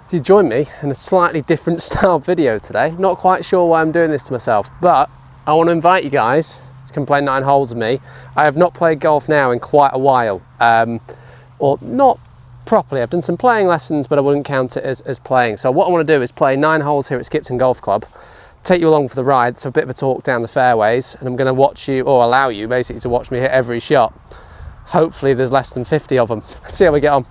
So you join me in a slightly different style video today. Not quite sure why I'm doing this to myself, but I want to invite you guys to come play 9 holes with me. I have not played golf now in quite a while, or not properly. I've done some playing lessons, but I wouldn't count it as playing. So what I want to do is play 9 holes here at Skipton Golf Club, take you along for the ride, so a bit of a talk down the fairways, and I'm going to watch you, or allow you basically to watch me hit every shot. Hopefully there's less than 50 of them. See how we get on.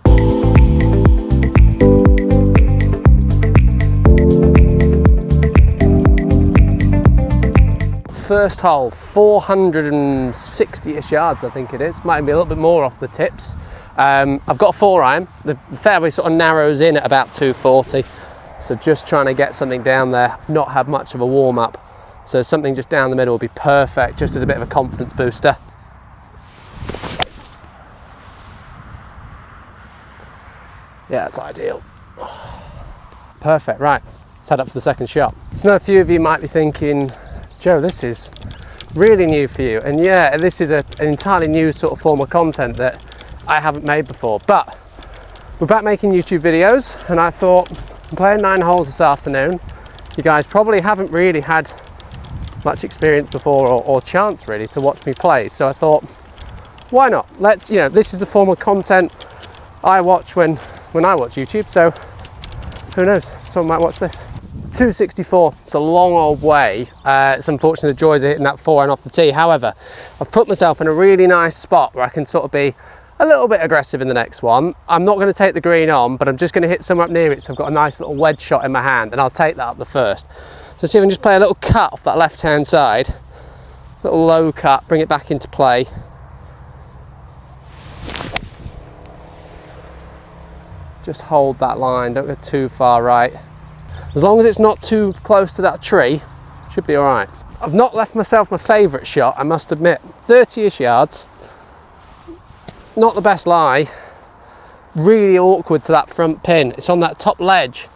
First hole, 460-ish yards I think it is, might be a little bit more off the tips. I've got a 4-iron, the fairway sort of narrows in at about 240, so just trying to get something down there. I've not had much of a warm-up, so something just down the middle will be perfect, just as a bit of a confidence booster. Yeah, that's ideal. Perfect, right, let's head up for the second shot. So now a few of you might be thinking, Joe, this is really new for you. And yeah, this is an entirely new sort of form of content that I haven't made before. But we're back making YouTube videos, and I thought, I'm playing 9 holes this afternoon. You guys probably haven't really had much experience before or chance really to watch me play. So I thought, why not? Let's, you know, this is the form of content I watch when I watch YouTube. So who knows, someone might watch this. 264, it's a long old way. It's unfortunate the joys of hitting that 4-iron off the tee. However, I've put myself in a really nice spot where I can sort of be a little bit aggressive in the next one. I'm not going to take the green on, but I'm just going to hit somewhere up near it, so I've got a nice little wedge shot in my hand, and I'll take that up the first. So see if I can just play a little cut off that left hand side, little low cut, bring it back into play. Just hold that line, don't go too far right. As long as it's not too close to that tree, should be all right. I've not left myself my favourite shot, I must admit. 30-ish yards, not the best lie. Really awkward to that front pin. It's on that top ledge.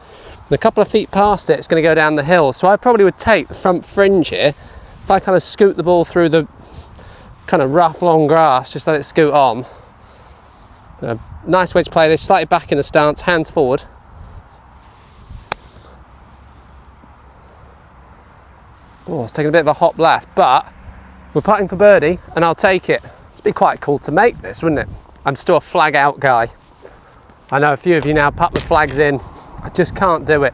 And a couple of feet past it, it's going to go down the hill. So I probably would take the front fringe here. If I kind of scoot the ball through the kind of rough, long grass, just let it scoot on. Nice way to play this, slightly back in the stance, hands forward. Oh, it's taking a bit of a hop left, but we're putting for birdie, and I'll take it. It'd be quite cool to make this, wouldn't it? I'm still a flag out guy. I know a few of you now put the flags in. I just can't do it.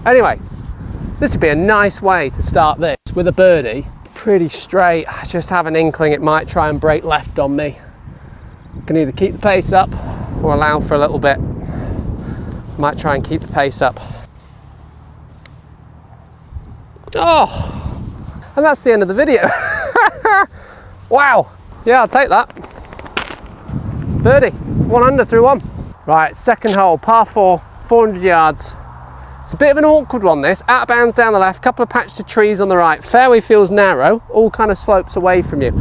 Anyway, this would be a nice way to start this with a birdie. Pretty straight. I just have an inkling it might try and break left on me. I can either keep the pace up or allow for a little bit. Might try and keep the pace up. Oh, and that's the end of the video. Wow. Yeah, I'll take that. Birdie, 1 under through 1. Right, second hole, par 4, 400 yards. It's a bit of an awkward one this. Out of bounds down the left, couple of patched of trees on the right. Fairway feels narrow, all kind of slopes away from you.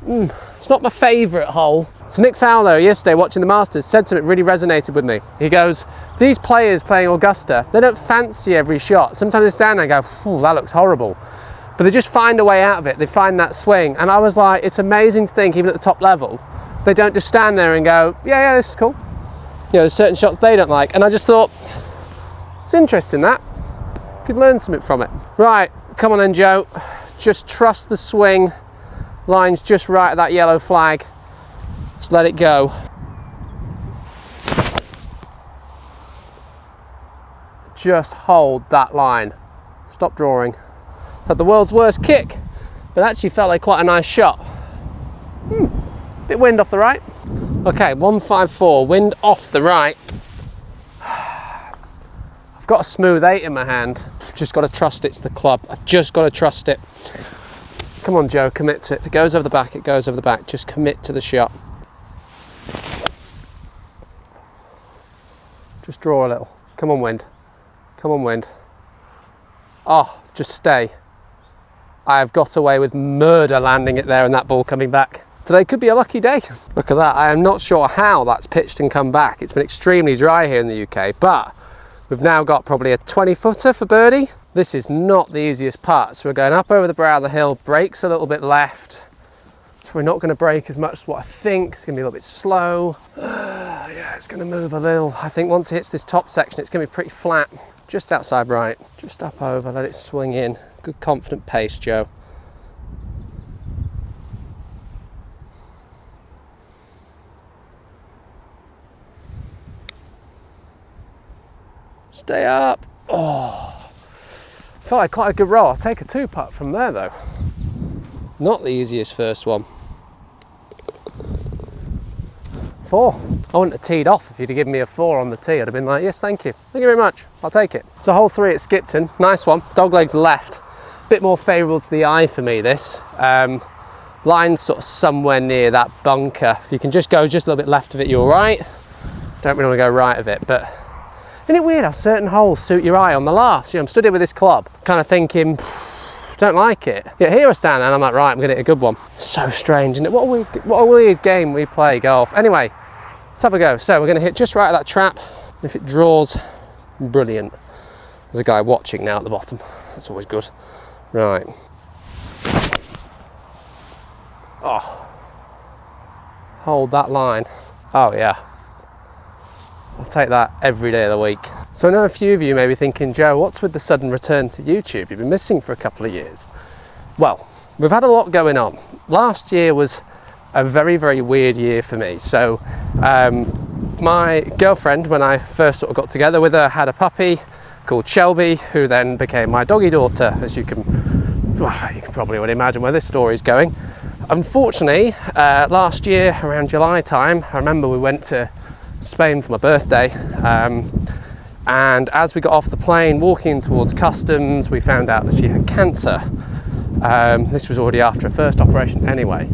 It's not my favourite hole. So Nick Fowler yesterday watching the Masters said something that really resonated with me. He goes, these players playing Augusta, they don't fancy every shot. Sometimes they stand there and go, that looks horrible. But they just find a way out of it. They find that swing. And I was like, it's amazing to think, even at the top level, they don't just stand there and go, yeah, this is cool. You know, there's certain shots they don't like. And I just thought, it's interesting that. Could learn something from it. Right, come on then, Joe. Just trust the swing. Line's just right at that yellow flag. Just let it go. Just hold that line. Stop drawing. Had the world's worst kick, but actually felt like quite a nice shot. Bit wind off the right. Okay, 154, wind off the right. I've got a smooth 8 in my hand. Just got to trust it's the club. I've just got to trust it. Come on, Joe, commit to it. If it goes over the back, it goes over the back. Just commit to the shot. Just draw a little. Come on, wind. Come on, wind. Oh, just stay. I've got away with murder landing it there and that ball coming back. Today could be a lucky day. Look at that. I am not sure how that's pitched and come back. It's been extremely dry here in the UK, but we've now got probably a 20-footer for birdie. This is not the easiest putt. So we're going up over the brow of the hill, breaks a little bit left. We're not going to brake as much as what I think. It's going to be a little bit slow. Yeah, it's going to move a little. I think once it hits this top section, it's going to be pretty flat. Just outside right, just up over, let it swing in. Good confident pace, Joe. Stay up. Oh, felt like quite a good roll. I'll take a 2-putt from there though. Not the easiest first one. 4. I wouldn't have teed off if you'd have given me a 4 on the tee. I'd have been like, yes, thank you. Thank you very much. I'll take it. So hole 3 at Skipton. Nice one. Doglegs left. Bit more favourable to the eye for me, this. Line's sort of somewhere near that bunker. If you can just go just a little bit left of it, you're right. Don't really want to go right of it, but isn't it weird how certain holes suit your eye on the last? You know, I'm stood here with this club, kind of thinking, don't like it. Yeah, here I stand and I'm like, right, I'm gonna hit a good one. So strange, isn't it? What a weird game we play, golf. Anyway, let's have a go. So we're gonna hit just right at that trap. If it draws, brilliant. There's a guy watching now at the bottom. That's always good. Right. Oh. Hold that line. Oh yeah. I'll take that every day of the week. So I know a few of you may be thinking, Joe, what's with the sudden return to YouTube? You've been missing for a couple of years. Well, we've had a lot going on. Last year was a very, very weird year for me. So my girlfriend, when I first sort of got together with her, had a puppy called Shelby, who then became my doggy daughter, as you can probably would imagine where this story is going. Unfortunately, last year around July time, I remember we went to Spain for my birthday, and as we got off the plane walking towards customs, we found out that she had cancer. This was already after her first operation anyway.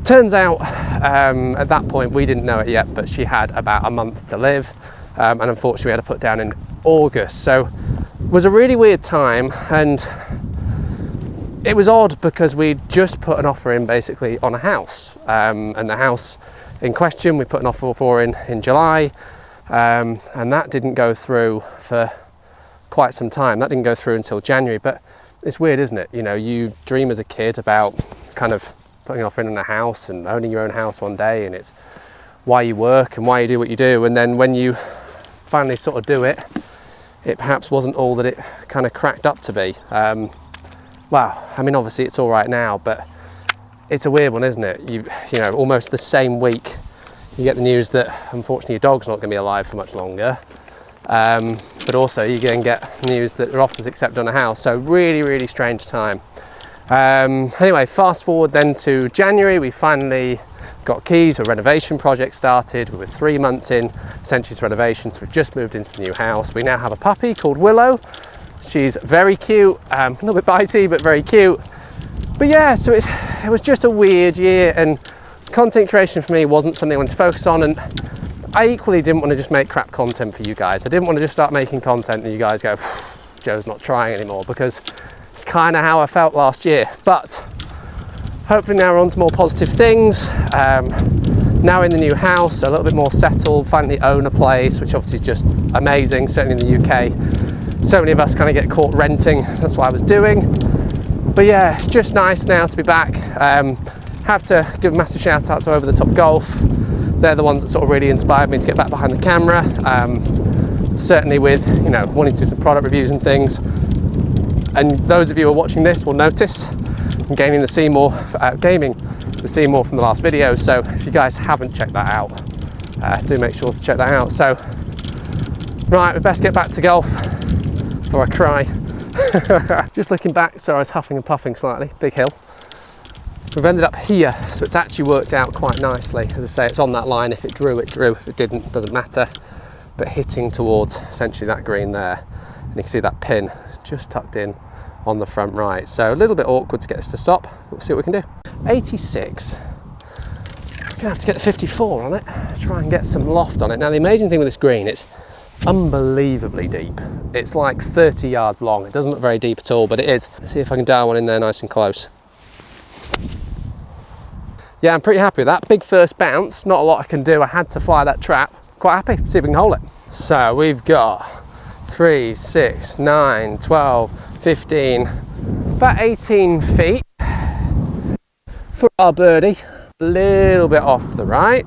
Turns out at that point we didn't know it yet, but she had about a month to live, and unfortunately we had to put down in August. So it was a really weird time, and it was odd because we'd just put an offer in basically on a house, and the house in question we put an offer for in July, and that didn't go through for quite some time. That didn't go through until January. But it's weird, isn't it? You know, you dream as a kid about kind of putting an offer in on a house and owning your own house one day, and it's why you work and why you do what you do, and then when you finally sort of do it, it perhaps wasn't all that it kind of cracked up to be. Well, I mean, obviously it's all right now, but it's a weird one, isn't it? You know, almost the same week you get the news that unfortunately your dog's not going to be alive for much longer, but also you then get news that your offer's accepted on a house. So really, really strange time. Anyway, fast forward then to January, we finally got keys, a renovation project started. We were 3 months in, essentially it's renovation, so we've just moved into the new house. We now have a puppy called Willow. She's very cute, a little bit bitey, but very cute. But yeah, so it was just a weird year, and content creation for me wasn't something I wanted to focus on, and I equally didn't want to just make crap content for you guys. I didn't want to just start making content and you guys go, Joe's not trying anymore, because it's kind of how I felt last year. But hopefully now we're on to more positive things. Now in the new house, a little bit more settled, finally own a place, which obviously is just amazing, certainly in the UK. So many of us kind of get caught renting, that's what I was doing. But yeah, it's just nice now to be back. Have to give a massive shout out to Over the Top Golf. They're the ones that sort of really inspired me to get back behind the camera. Certainly with, you know, wanting to do some product reviews and things. And those of you who are watching this will notice I'm gaming the Seymour from the last video. So if you guys haven't checked that out, do make sure to check that out. So, right, we best get back to golf before I cry. Just looking back, so I was huffing and puffing slightly, big hill. We've ended up here, so it's actually worked out quite nicely. As I say, it's on that line. If it drew, it drew. If it didn't, it doesn't matter. But hitting towards essentially that green there, and you can see that pin just tucked in on the front right. So a little bit awkward to get this to stop, but we'll see what we can do. 86. Gonna have to get the 54 on it, try and get some loft on it. Now the amazing thing with this green, it's unbelievably deep. It's like 30 yards long. It doesn't look very deep at all, but it is. Let's see if I can dial one in there nice and close. Yeah, I'm pretty happy with that. Big first bounce, not a lot I can do. I had to fly that trap. Quite happy, see if we can hold it. So we've got 3, 6, 9, 12, 15, about 18 feet. for our birdie. A little bit off the right.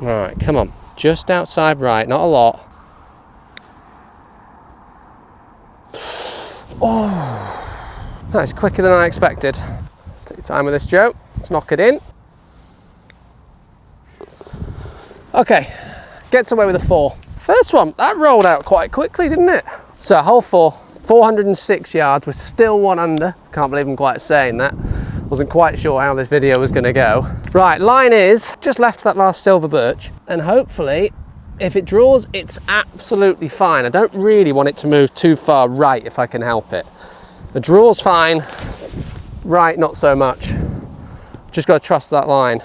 All right, come on. Just outside right, not a lot. Oh, that's quicker than I expected. Take your time with this, Joe. Let's knock it in. Okay, gets away with a 4. First one, that rolled out quite quickly, didn't it? So hole 4, 406 yards. We're still 1 under. Can't believe I'm quite saying that. Wasn't quite sure how this video was going to go. Right, line is just left that last silver birch, and hopefully if it draws, it's absolutely fine. I don't really want it to move too far right if I can help it. The draw's fine, right not so much. Just got to trust that line.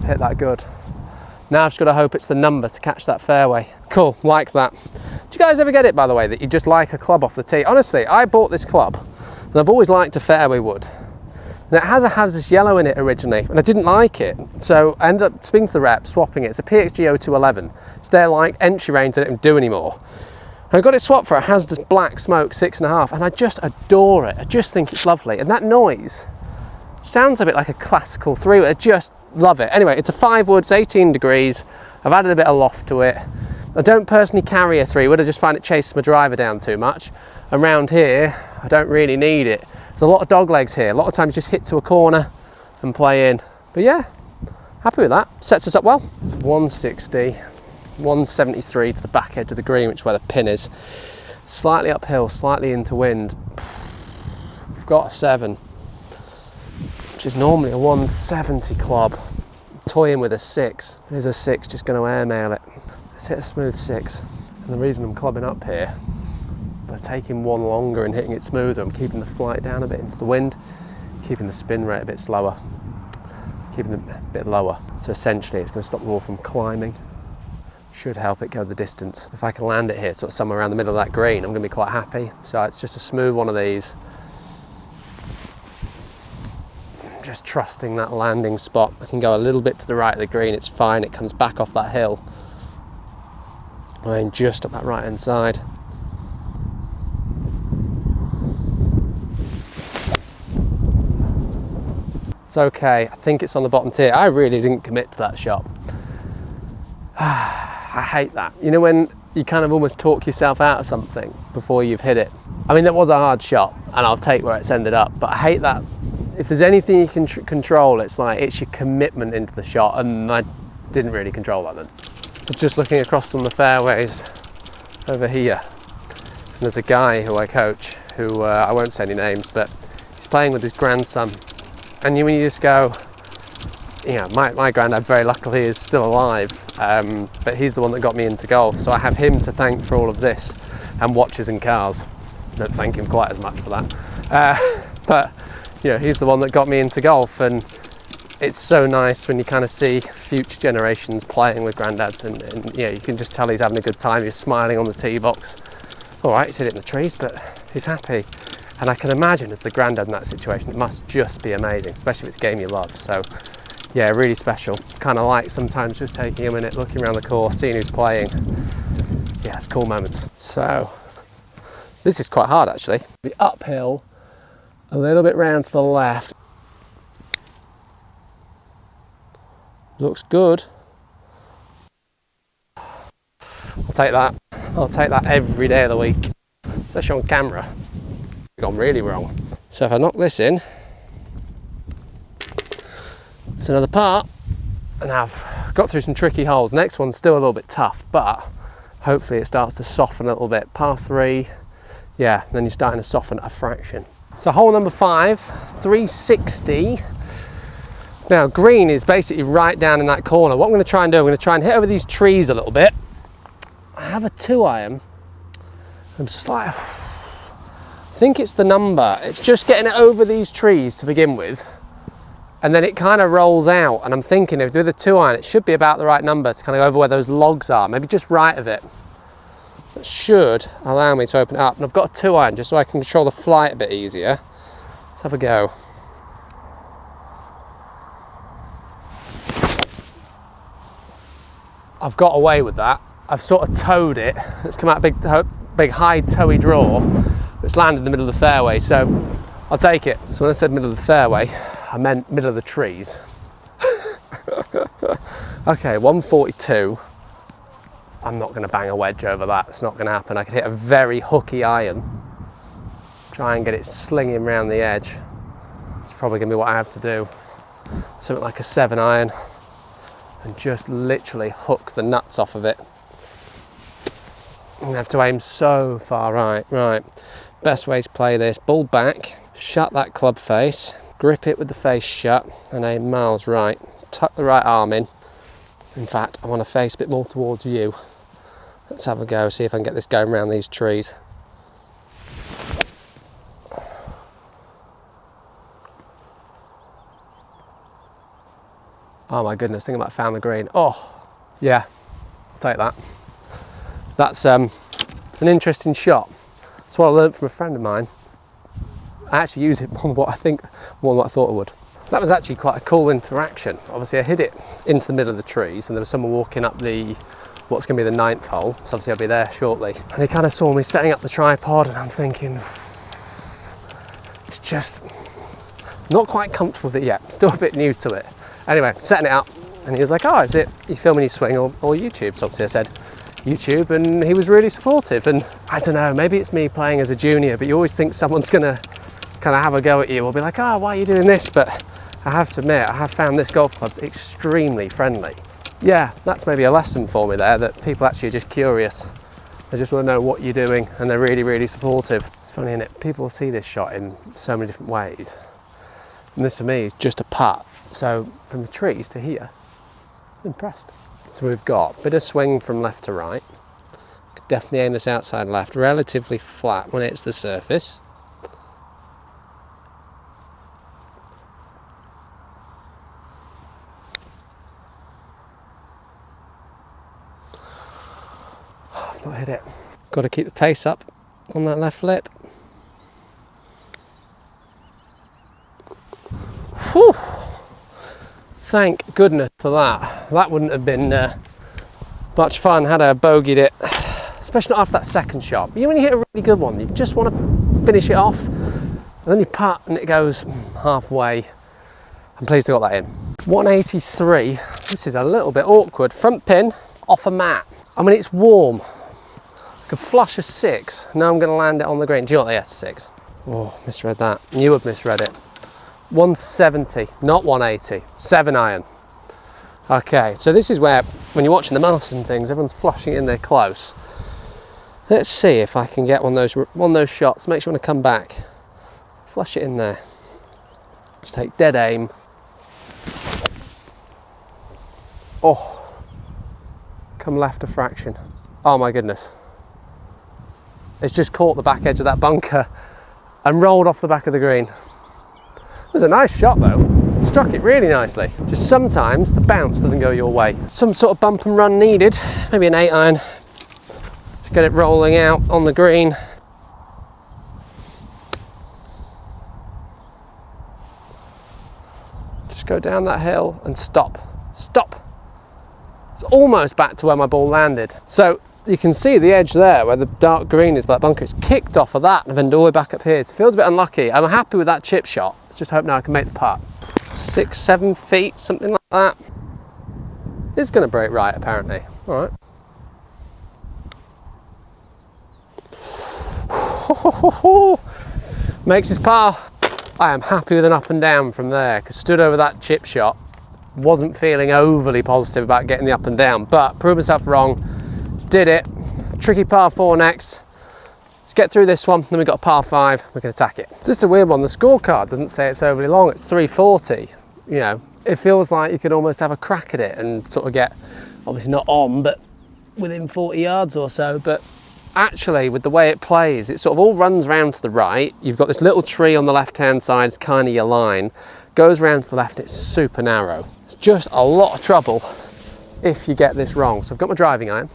Hit that good. Now I've just got to hope it's the number to catch that fairway. Cool, like that. Do you guys ever get it, by the way, that you just like a club off the tee? Honestly, I bought this club and I've always liked a fairway wood. And it has a hazardous yellow in it originally, and I didn't like it. So I ended up speaking to the rep, swapping it. It's a PXG 0211. It's their like entry range, I didn't do anymore. And I got it swapped for a hazardous black smoke 6.5, and I just adore it. I just think it's lovely. And that noise sounds a bit like a classical 3-wood. I just love it. Anyway, it's a 5 wood, it's 18 degrees. I've added a bit of loft to it. I don't personally carry a 3-wood, I just find it chases my driver down too much. Around here, I don't really need it. There's a lot of dog legs here. A lot of times just hit to a corner and play in. But yeah, happy with that. Sets us up well. It's 160, 173 to the back edge of the green, which is where the pin is. Slightly uphill, slightly into wind. I've got a 7, which is normally a 170 club. Toying with a 6. Here's a 6, just going to airmail it. Let's hit a smooth 6. And the reason I'm clubbing up here, by taking one longer and hitting it smoother, I'm keeping the flight down a bit into the wind, keeping the spin rate a bit slower, keeping it a bit lower. So essentially it's going to stop the ball from climbing. Should help it go the distance. If I can land it here, sort of somewhere around the middle of that green, I'm going to be quite happy. So it's just a smooth one of these. Just trusting that landing spot. I can go a little bit to the right of the green, it's fine. It comes back off that hill. I mean, just up that right hand side. It's okay, I think it's on the bottom tier. I really didn't commit to that shot. I hate that. You know when you kind of almost talk yourself out of something before you've hit it. I mean, that was a hard shot and I'll take where it's ended up, but I hate that. If there's anything you can control, it's like, it's your commitment into the shot, and I didn't really control that then. So just looking across from the fairways over here, and there's a guy who I coach who, I won't say any names, but he's playing with his grandson. And when you just go, you know, my granddad very luckily is still alive, but he's the one that got me into golf. So I have him to thank for all of this, and watches and cars. Don't thank him quite as much for that. But you know, he's the one that got me into golf, and it's so nice when you kind of see future generations playing with granddads, and you know, you can just tell he's having a good time. He's smiling on the tee box. All right, he's hit it in the trees, but he's happy. And I can imagine as the granddad in that situation, it must just be amazing, especially if it's a game you love. So yeah, really special. Kind of like sometimes just taking a minute, looking around the course, seeing who's playing. Yeah, it's cool moments. So this is quite hard actually. The uphill, a little bit round to the left. Looks good. I'll take that. I'll take that every day of the week, especially on camera. Gone really wrong. So if I knock this in, it's another part, and I've got through some tricky holes. Next one's still a little bit tough, but hopefully it starts to soften a little bit. Par 3, yeah, then you're starting to soften a fraction. So hole number 5, 360. Now green is basically right down in that corner. What I'm going to try and do, I'm going to try and hit over these trees a little bit. I have a 2-iron. I'm just like, I think it's the number. It's just getting it over these trees to begin with, and then it kind of rolls out, and I'm thinking if with a 2-iron it should be about the right number to kind of go over where those logs are, maybe just right of it. That should allow me to open it up, and I've got a 2-iron just so I can control the flight a bit easier. Let's have a go. I've got away with that. I've sort of towed it. It's come out a big high toey draw. It's landed in the middle of the fairway, so I'll take it. So when I said middle of the fairway, I meant middle of the trees. Okay, 142. I'm not going to bang a wedge over that. It's not going to happen. I could hit a very hooky iron. Try and get it slinging around the edge. It's probably going to be what I have to do. Something like a 7 iron. And just literally hook the nuts off of it. I'm going to have to aim so far right. Right. Best way to play this. Ball back. Shut that club face. Grip it with the face shut. And aim miles right. Tuck the right arm in. In fact, I want to face a bit more towards you. Let's have a go, see if I can get this going around these trees. Oh my goodness, think I might have found the green. Oh, yeah, I'll take that. That's it's an interesting shot. That's what I learned from a friend of mine. I actually use it more than what I thought I would. So that was actually quite a cool interaction. Obviously I hit it into the middle of the trees and there was someone walking up what's going to be the 9th hole, so obviously I'll be there shortly. And he kind of saw me setting up the tripod and I'm thinking, it's just not quite comfortable with it yet, still a bit new to it. Anyway, setting it up and he was like, oh, is it you filming your swing or YouTube? So obviously I said YouTube, and he was really supportive. And I don't know, maybe it's me playing as a junior, but you always think someone's going to kind of have a go at you or be like, oh, why are you doing this? But I have to admit, I have found this golf club's extremely friendly. Yeah, that's maybe a lesson for me there, that people actually are just curious. They just want to know what you're doing and they're really, really supportive. It's funny, isn't it? People see this shot in so many different ways. And this for me is just a putt. So from the trees to here, I'm impressed. So we've got a bit of swing from left to right. Could definitely aim this outside left, relatively flat when it hits the surface. I've not hit it. Got to keep the pace up on that left lip. Whew. Thank goodness for that. That wouldn't have been much fun had I bogeyed it, especially not after that second shot. But when you hit a really good one, you just want to finish it off, and then you putt and it goes halfway. I'm pleased I got that in. 183. This is a little bit awkward. Front pin off a mat. I mean, it's warm. I could flush a 6. Now I'm going to land it on the green. Do you know what? Yes, 6. Oh, misread that. You have misread it. 170, not 180. 7 iron. Okay, so this is where, when you're watching the Masters and things, everyone's flushing it in there close. Let's see if I can get one of those shots. Make sure when I come back, flush it in there. Just take dead aim. Oh, come left a fraction. Oh my goodness. It's just caught the back edge of that bunker and rolled off the back of the green. It was a nice shot though. Struck it really nicely. Just sometimes the bounce doesn't go your way. Some sort of bump and run needed. Maybe an 8 iron. Just get it rolling out on the green. Just go down that hill and stop. Stop. It's almost back to where my ball landed. So you can see the edge there where the dark green is by that bunker. It's kicked off of that and then all the way back up here. So it feels a bit unlucky. I'm happy with that chip shot. Just hope now I can make the putt. 6, 7 feet, something like that. It's going to break right, apparently. All right. Makes his par. I am happy with an up and down from there, because stood over that chip shot, wasn't feeling overly positive about getting the up and down, but proved myself wrong. Did it. Tricky par 4 next. Let's get through this one, then we've got a par 5, we can attack it. It's just a weird one. The scorecard doesn't say it's overly long, it's 340. You know, it feels like you could almost have a crack at it and sort of get, obviously not on, but within 40 yards or so. But actually, with the way it plays, it sort of all runs round to the right. You've got this little tree on the left-hand side, it's kind of your line. Goes round to the left, it's super narrow. It's just a lot of trouble if you get this wrong. So I've got my driving iron.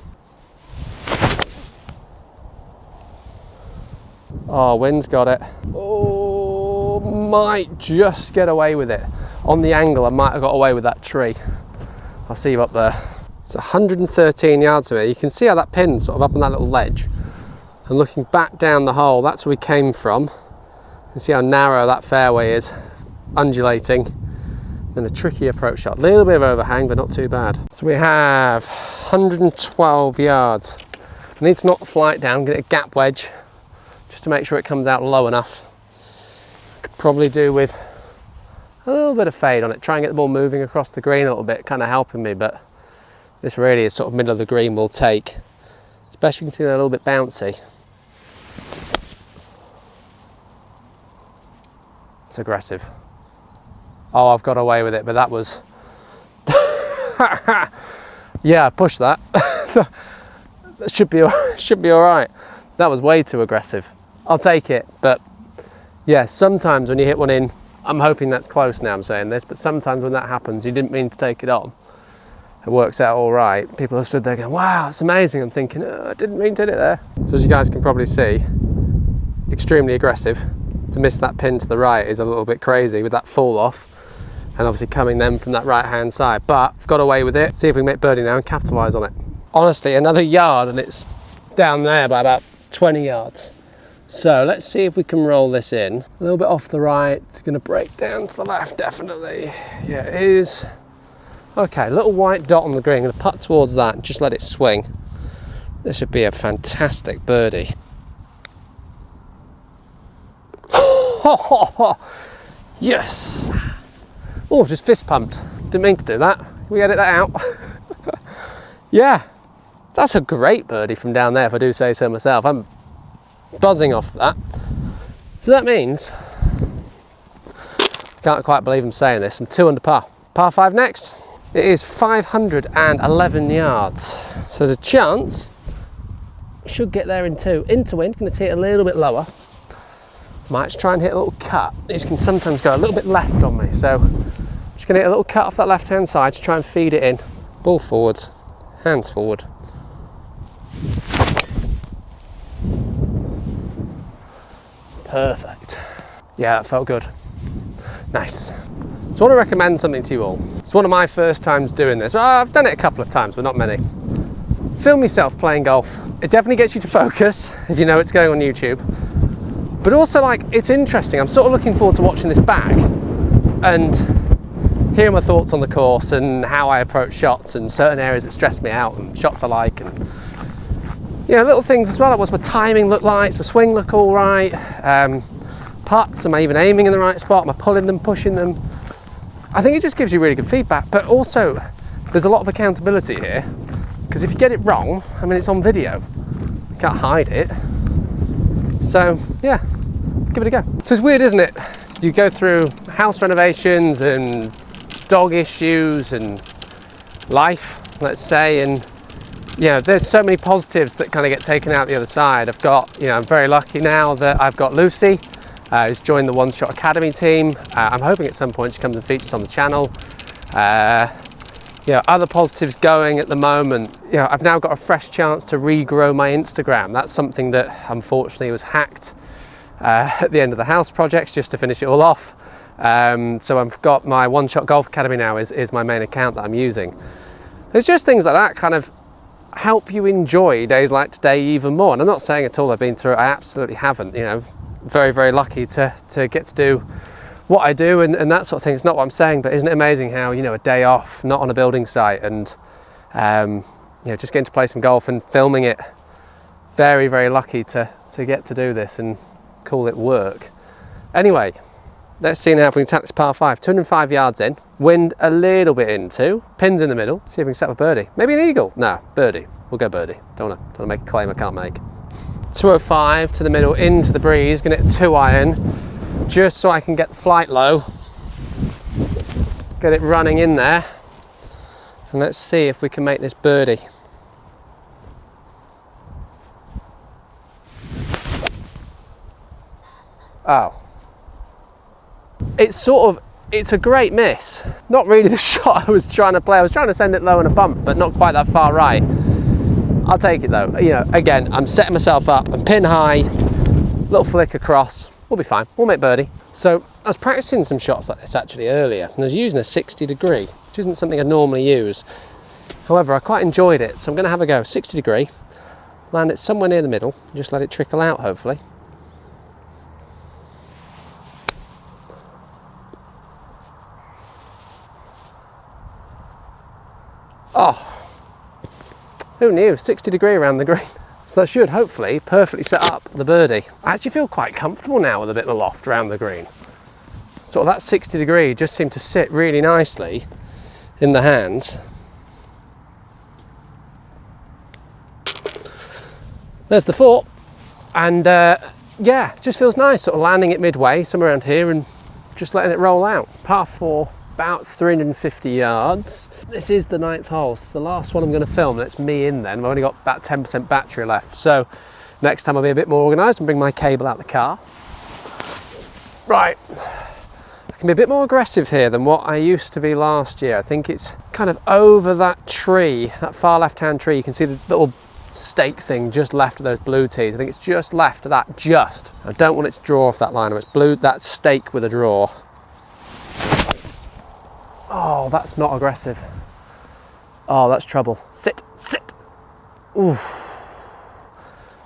Oh, wind's got it. Oh, might just get away with it. On the angle, I might have got away with that tree. I'll see you up there. It's 113 yards of it. You can see how that pin's sort of up on that little ledge. And looking back down the hole, that's where we came from. You can see how narrow that fairway is, undulating. And a tricky approach shot. A little bit of overhang, but not too bad. So we have 112 yards. I need to knock the flight down, get a gap wedge, just to make sure it comes out low enough. Could probably do with a little bit of fade on it, try and get the ball moving across the green a little bit, kind of helping me, but this really is sort of middle of the green will take. Especially you can see they're a little bit bouncy. It's aggressive. Oh, I've got away with it, but that was... yeah, I pushed that. That should be all right. That was way too aggressive. I'll take it, but yeah, sometimes when you hit one in, I'm hoping that's close now I'm saying this, but sometimes when that happens, you didn't mean to take it on. It works out all right. People are stood there going, wow, it's amazing. I'm thinking, oh, I didn't mean to hit it there. So as you guys can probably see, extremely aggressive. To miss that pin to the right is a little bit crazy with that fall off. And obviously coming then from that right hand side, but I've got away with it. See if we can make birdie now and capitalise on it. Honestly, another yard and it's down there by about 20 yards. So let's see if we can roll this in. A little bit off the right, it's going to break down to the left definitely. Yeah, it is. Okay, a little white dot on the green, I'm going to putt towards that and just let it swing. This should be a fantastic birdie. Yes! Oh, just fist pumped. Didn't mean to do that. Can we edit that out? Yeah, that's a great birdie from down there if I do say so myself. I'm buzzing off that. So that means, can't quite believe I'm saying this, I'm 2 under par. Par 5 next. It is 511 yards. So there's a chance I should get there in 2. Into wind, going to hit a little bit lower. Might just try and hit a little cut. These can sometimes go a little bit left on me, so I'm just going to hit a little cut off that left hand side to try and feed it in. Ball forwards, hands forward. Perfect. Yeah, that felt good. Nice. So I want to recommend something to you all. It's one of my first times doing this. I've done it a couple of times, but not many. Film yourself playing golf. It definitely gets you to focus if you know it's going on YouTube. But also, like, it's interesting. I'm sort of looking forward to watching this back and hearing my thoughts on the course and how I approach shots and certain areas that stress me out and shots I like, and you know, little things as well. Like, what's my timing look like? Does my swing look all right? Putts, am I even aiming in the right spot? Am I pulling them, pushing them? I think it just gives you really good feedback. But also, there's a lot of accountability here, because if you get it wrong, I mean, it's on video. You can't hide it. So yeah, give it a go. So it's weird, isn't it? You go through house renovations and dog issues and life, let's say, and you know, there's so many positives that kind of get taken out the other side. I've got, you know, I'm very lucky now that I've got Lucy, who's joined the One Shot Academy team. I'm hoping at some point she comes and features on the channel. Yeah, other positives going at the moment. You know, I've now got a fresh chance to regrow my Instagram. That's something that unfortunately was hacked at the end of the house projects, just to finish it all off. So I've got my One Shot Golf Academy now is my main account that I'm using. There's just things like that kind of help you enjoy days like today even more. And I'm not saying at all I've been through it. I absolutely haven't. You know, very, very lucky to get to do what I do and that sort of thing. It's not what I'm saying, but isn't it amazing how, you know, a day off, not on a building site, and you know, just getting to play some golf and filming it. Very, very lucky to get to do this and call it work. Anyway, let's see now if we can tap this par 5. 205 yards in, wind a little bit into, pins in the middle. See if we can set up a birdie. Maybe an eagle. No, birdie. We'll go birdie. Don't want to make a claim I can't make. 205 to the middle, into the breeze. Gonna hit a 2-iron. Just so I can get the flight low, get it running in there, and let's see if we can make this birdie. Oh, it's a great miss. Not really the shot I was trying to play. I was trying to send it low in a bump, but not quite that far right. I'll take it though. You know, again, I'm setting myself up. I'm pin high, little flick across. We'll be fine, we'll make birdie. So I was practicing some shots like this actually earlier, and I was using a 60 degree, which isn't something I normally use. However, I quite enjoyed it, so I'm gonna have a go. 60 degree, land it somewhere near the middle, just let it trickle out hopefully. Oh, who knew? 60 degree around the green. So that should hopefully perfectly set up the birdie. I actually feel quite comfortable now with a bit of loft around the green. Sort of that 60 degree just seemed to sit really nicely in the hands. There's the 4, and yeah, it just feels nice sort of landing it midway somewhere around here and just letting it roll out. Par 4, about 350 yards. This is the 9th hole. It's the last one I'm going to film. That's me in then. I've only got about 10% battery left, so next time I'll be a bit more organised and bring my cable out the car. Right, I can be a bit more aggressive here than what I used to be last year. I think it's kind of over that tree, that far left-hand tree. You can see the little stake thing just left of those blue tees. I think it's just left of that, just. I don't want it to draw off that line. It's blue, that stake with a draw. Oh, that's not aggressive. Oh, that's trouble. Sit, sit. Ooh.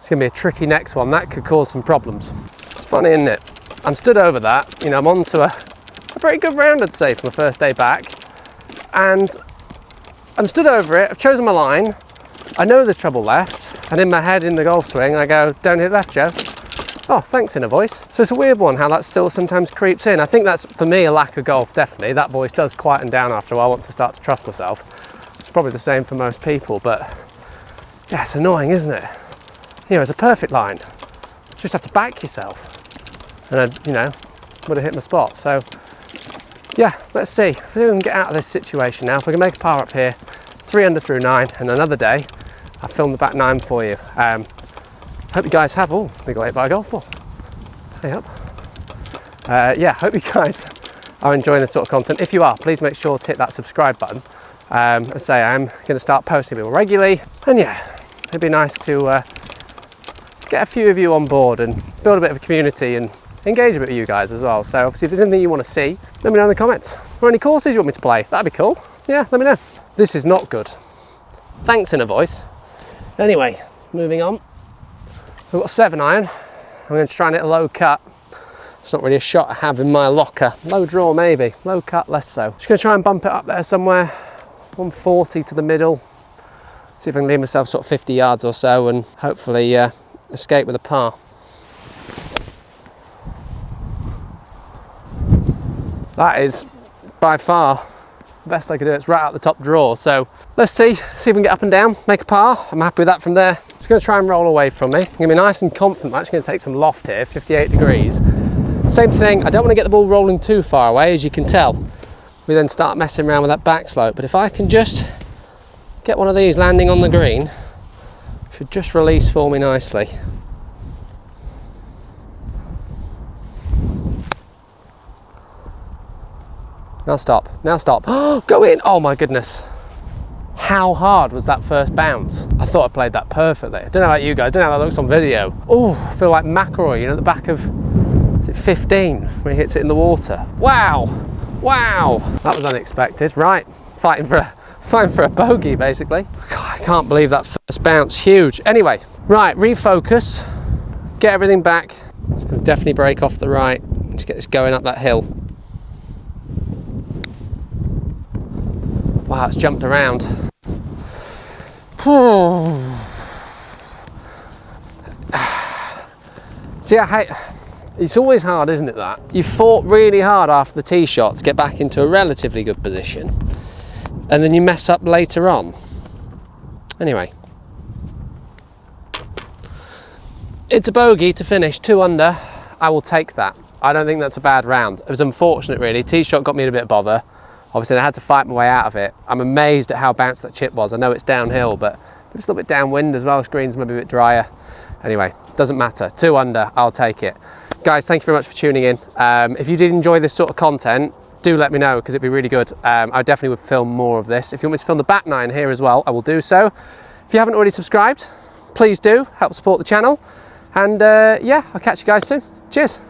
It's gonna be a tricky next one. That could cause some problems. It's funny, isn't it? I'm stood over that, you know, I'm onto a pretty good round, I'd say, for my first day back. And I'm stood over it, I've chosen my line. I know there's trouble left, and in my head in the golf swing I go, don't hit left, Joe. Oh, thanks, inner voice. So it's a weird one how that still sometimes creeps in. I think that's, for me, a lack of golf, definitely. That voice does quieten down after a while once I start to trust myself. It's probably the same for most people, but yeah, it's annoying, isn't it? You know, it's a perfect line. You just have to back yourself. And I, you know, would have hit my spot. So yeah, let's see if we can get out of this situation now. If we can make a par up here, 3 under through 9, and another day I'll film the back 9 for you. Hope you guys have, oh, we got hit by a golf ball. Hey up. Yeah, hope you guys are enjoying this sort of content. If you are, please make sure to hit that subscribe button. As I say, I'm going to start posting more regularly, and yeah, it'd be nice to get a few of you on board and build a bit of a community and engage a bit with you guys as well. So obviously if there's anything you want to see, let me know in the comments. Or any courses you want me to play, that'd be cool. Yeah, let me know. This is not good. Thanks, inner voice. Anyway, moving on. We've got a 7 iron. I'm going to try and hit a low cut. It's not really a shot I have in my locker. Low draw maybe, low cut less so. Just going to try and bump it up there somewhere. 140 to the middle. See if I can leave myself sort of 50 yards or so and hopefully escape with a par. That is by far the best I could do. It's right out the top draw. So let's see if we can get up and down, make a par. I'm happy with that from there. Just going to try and roll away from me. I'm going to be nice and confident. I'm actually going to take some loft here, 58 degrees. Same thing, I don't want to get the ball rolling too far away, as you can tell. We then start messing around with that back slope. But if I can just get one of these landing on the green, should just release for me nicely. Now stop, now stop. Oh, go in, oh my goodness. How hard was that first bounce? I thought I played that perfectly. I don't know about you guys, I don't know how that looks on video. Oh, I feel like McIlroy, you know, at the back of, is it 15, when he hits it in the water. Wow, wow. That was unexpected. Right, fighting for a bogey, basically. God, I can't believe that first bounce, huge. Anyway, right, refocus, get everything back. Just gonna definitely break off the right, just get this going up that hill. Wow, it's jumped around. See, it's always hard, isn't it, that? You fought really hard after the tee shot to get back into a relatively good position, and then you mess up later on. Anyway. It's a bogey to finish 2 under. I will take that. I don't think that's a bad round. It was unfortunate, really. Tee shot got me in a bit of bother. Obviously, I had to fight my way out of it. I'm amazed at how bounced that chip was. I know it's downhill, but it's a little bit downwind as well. Screen's maybe a bit drier. Anyway, doesn't matter. 2 under, I'll take it. Guys, thank you very much for tuning in. If you did enjoy this sort of content, do let me know, because it'd be really good. I definitely would film more of this. If you want me to film the back 9 here as well, I will do so. If you haven't already subscribed, please do. Help support the channel. And yeah, I'll catch you guys soon. Cheers.